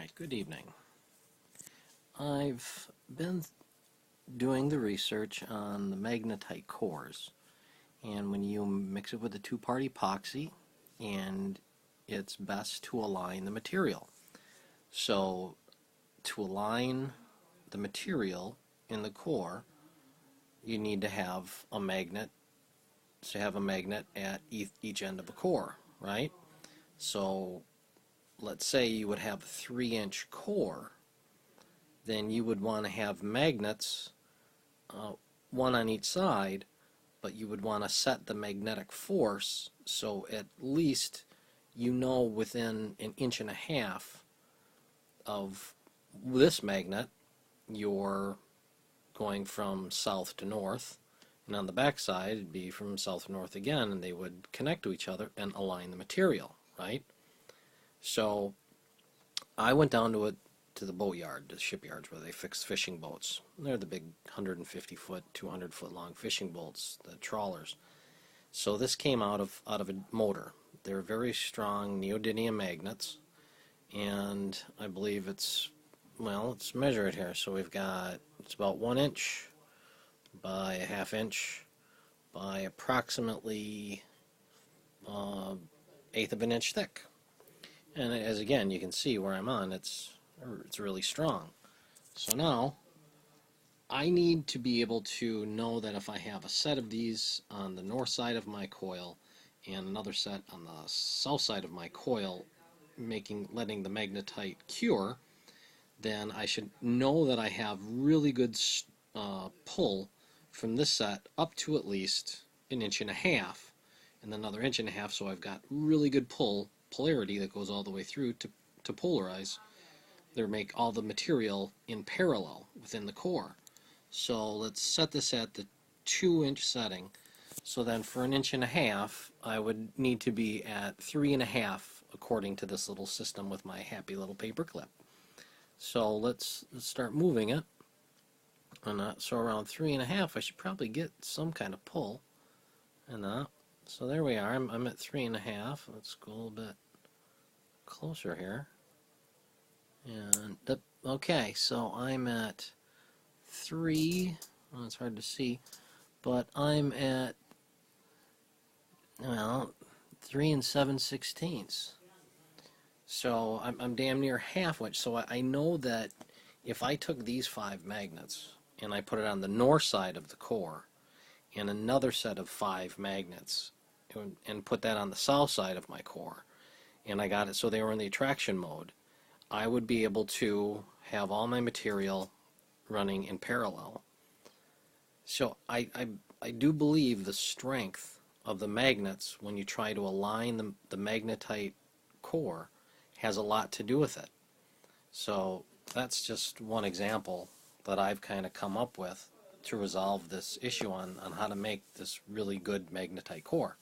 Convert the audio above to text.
Alright, good evening. I've been doing the research on the magnetite cores, and when you mix it with a two-part epoxy, and it's best to align the material. So to align the material in the core, you need to have a magnet, at each end of a core, right? So let's say you would have a 3-inch core, then you would want to have magnets, one on each side, but you would want to set the magnetic force so at least you know within an inch and a half of this magnet you're going from south to north, and on the back side it'd be from south to north again, and they would connect to each other and align the material, right? So I went down to the boatyard, the shipyards where they fix fishing boats. They're the big 150-foot, 200-foot long fishing boats, the trawlers. So this came out of a motor. They're very strong neodymium magnets, and I believe it's let's measure it here. So it's about 1 inch by a ½ inch by approximately 1/8 of an inch thick. And as again, you can see where I'm on, it's really strong. So now I need to be able to know that if I have a set of these on the north side of my coil and another set on the south side of my coil, letting the magnetite cure, then I should know that I have really good pull from this set up to at least an inch and a half, and another inch and a half, so I've got really good polarity that goes all the way through to polarize. They make all the material in parallel within the core. So let's set this at the 2-inch setting. So then for an inch and a half, I would need to be at 3.5 according to this little system with my happy little paper clip. So let's start moving it. And so around 3.5, I should probably get some kind of pull. And so there we are. I'm at 3.5. Let's go a little bit closer here. And okay, so I'm at 3. Well, it's hard to see, but I'm at 3 7/16. So I'm damn near halfway. So I know that if I took these 5 magnets and I put it on the north side of the core, and another set of 5 magnets, and put that on the south side of my core, and I got it so they were in the attraction mode, I would be able to have all my material running in parallel. So I do believe the strength of the magnets when you try to align the magnetite core has a lot to do with it. So that's just one example that I've kind of come up with to resolve this issue on how to make this really good magnetite core.